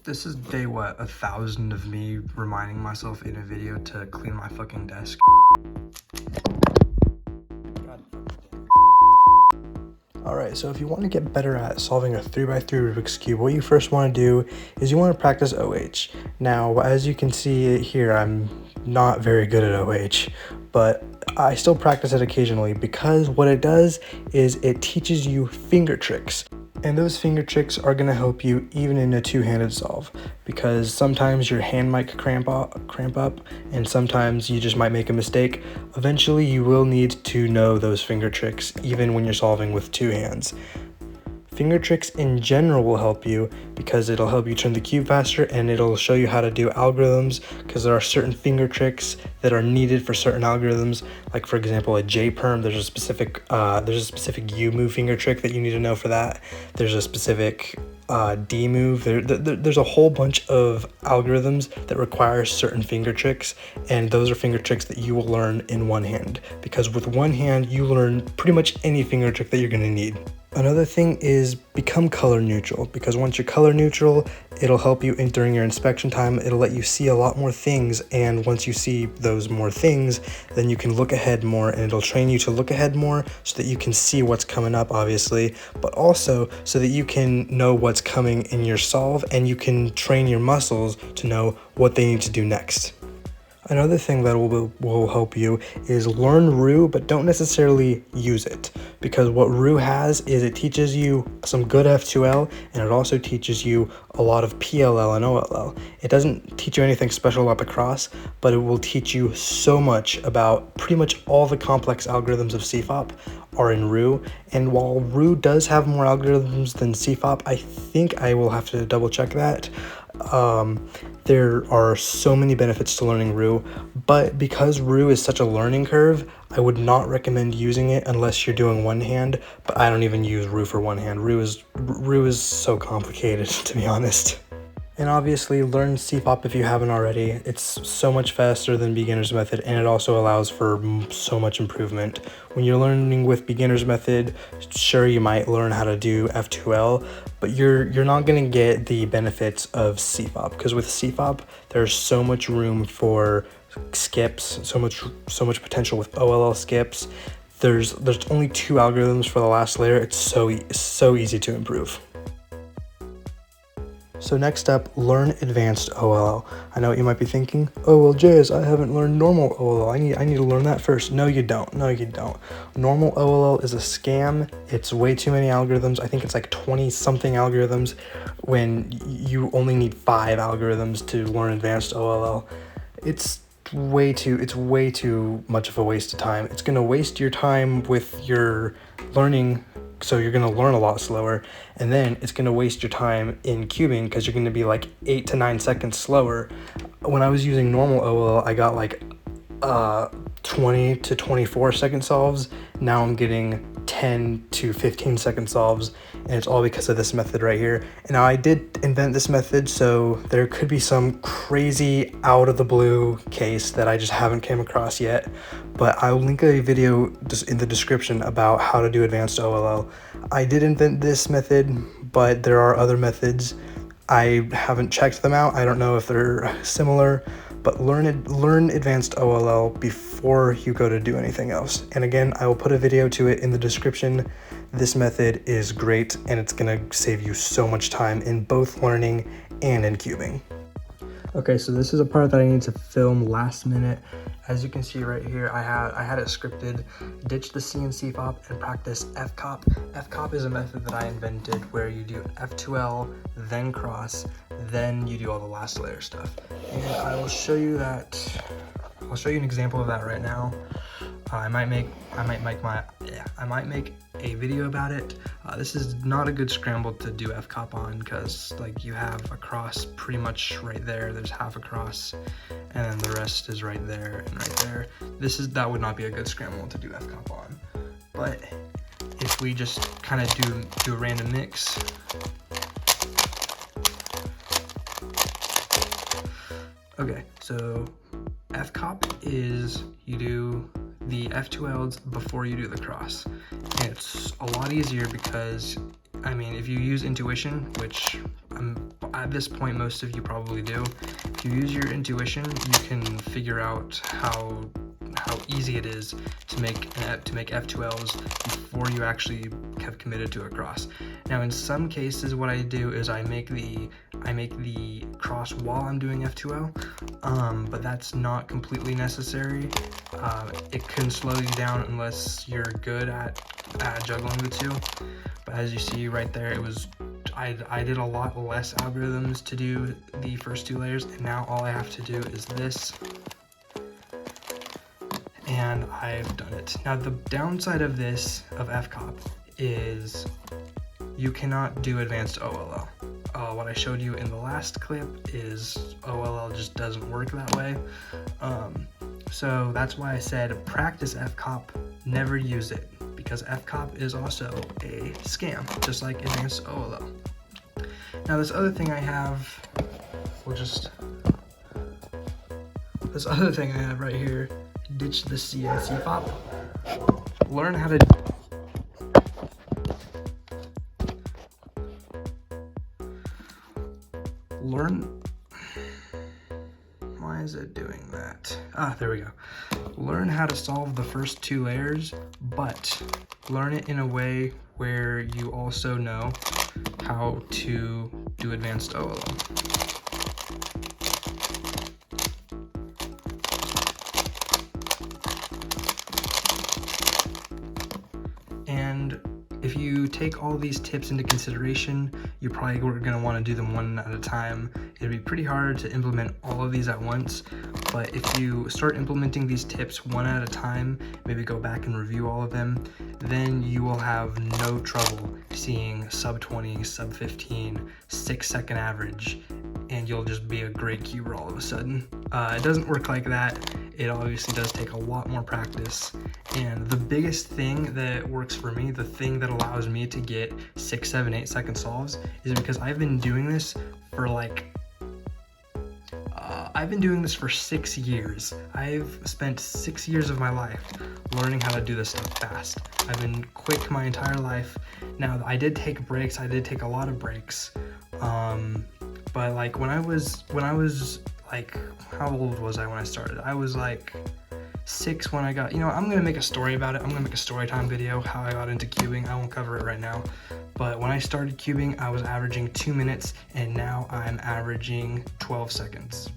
This is day, what, 1,000 of me reminding myself in a video to clean my fucking desk. Alright, so if you want to get better at solving a 3x3 Rubik's Cube, what you first want to do is you want to practice OH. Now, as you can see here, I'm not very good at OH, but I still practice it occasionally because what it does is it teaches you finger tricks. And those finger tricks are going to help you even in a two-handed solve, because sometimes your hand might cramp up and sometimes you just might make a mistake. Eventually you will need to know those finger tricks even when you're solving with two hands. Finger tricks in general will help you because it'll help you turn the cube faster, and it'll show you how to do algorithms because there are certain finger tricks that are needed for certain algorithms. Like for example, a J perm, there's a specific U move finger trick that you need to know for that. There's a specific D move. There's a whole bunch of algorithms that require certain finger tricks, and those are finger tricks that you will learn in one hand, because with one hand you learn pretty much any finger trick that you're going to need. Another thing is become color neutral, because once you're color neutral, it'll help you during your inspection time. It'll let you see a lot more things, and once you see those more things, then you can look ahead more, and it'll train you to look ahead more so that you can see what's coming up, obviously, but also so that you can know what's coming in your solve, and you can train your muscles to know what they need to do next. Another thing that will help you is learn RU, but don't necessarily use it, because what RU has is it teaches you some good F2L, and it also teaches you a lot of PLL and OLL. It doesn't teach you anything special about the cross, but it will teach you so much about pretty much all the complex algorithms of CFOP are in RU. And while RU does have more algorithms than CFOP, I think I will have to double check that. There are so many benefits to learning RU, but because RU is such a learning curve, I would not recommend using it unless you're doing one hand, but I don't even use RU for one hand. RU is so complicated, to be honest. And obviously learn CFOP if you haven't already. It's so much faster than beginner's method, and it also allows for so much improvement. When you're learning with beginner's method, sure, you might learn how to do F2L, but you're not going to get the benefits of CFOP, because with CFOP there's so much room for skips, so much potential with OLL skips. There's only 2 algorithms for the last layer. It's so easy to improve. So next up, learn advanced OLL. I know what you might be thinking, oh well, Jayz, I haven't learned normal OLL. I need to learn that first. No, you don't. Normal OLL is a scam. It's way too many algorithms. I think it's like 20 something algorithms when you only need 5 algorithms to learn advanced OLL. It's way too much of a waste of time. It's going to waste your time with your learning, so you're going to learn a lot slower, and then it's going to waste your time in cubing because you're going to be like 8 to 9 seconds slower. When I was using normal OLL, I got like 20 to 24 second solves. Now I'm getting 10 to 15 second solves, and it's all because of this method right here. And now I did invent this method, so there could be some crazy out of the blue case that I just haven't came across yet, but I'll link a video just in the description about how to do advanced OLL. I did invent this method, but there are other methods. I haven't checked them out. I don't know if they're similar, but learn advanced OLL before you go to do anything else. And again, I will put a video to it in the description. This method is great, and it's gonna save you so much time in both learning and in cubing. Okay, so this is a part that I need to film last minute. As you can see right here, I had it scripted. Ditch the C and CFOP and practice FCOP. FCOP is a method that I invented where you do F2L, then cross, then you do all the last layer stuff. And I will show you that. I'll show you an example of that right now. I might make a video about it. This is not a good scramble to do FCOP on, because like you have a cross pretty much right there. There's half a cross, and then the rest is right there and right there. That would not be a good scramble to do FCOP on. But if we just kind of do a random mix. Okay, so FCOP is you do the F2Ls before you do the cross. And it's a lot easier because, I mean, if you use intuition, which I'm at this point, most of you probably do. If you use your intuition, you can figure out how easy it is to make F2Ls before you actually have committed to a cross. Now, in some cases, what I do is I make the cross while I'm doing F2L, but that's not completely necessary. It can slow you down unless you're good at juggling the two. But as you see right there, it was I did a lot less algorithms to do the first 2 layers, and now all I have to do is this, and I've done it. Now the downside of this, of FCOP, is you cannot do advanced OLL. What I showed you in the last clip is OLL just doesn't work that way. So that's why I said practice FCOP, never use it, because FCOP is also a scam, just like advanced OLL. Now this other thing I have, this other thing I have right here, ditch the CNC fop. Learn how to why is it doing that? There we go. Learn how to solve the first 2 layers, but learn it in a way where you also know how to do advanced OLL. And if you take all these tips into consideration, you're probably going to want to do them one at a time. It'd be pretty hard to implement all of these at once, but if you start implementing these tips one at a time, maybe go back and review all of them, then you will have no trouble seeing sub 20, sub 15, 6-second average, and you'll just be a great cuber all of a sudden. It doesn't work like that. It obviously does take a lot more practice, and the biggest thing that works for me, the thing that allows me to get 6, 7, 8-second solves, is because I've been doing this for I've been doing this for 6 years. I've spent 6 years of my life learning how to do this stuff fast. I've been quick my entire life. Now, I did take breaks. I did take a lot of breaks. But like when I was like, how old was I when I started? I was like 6 when I got, I'm gonna make a story about it. I'm gonna make a story time video, how I got into cubing. I won't cover it right now. But when I started cubing, I was averaging 2 minutes, and now I'm averaging 12 seconds.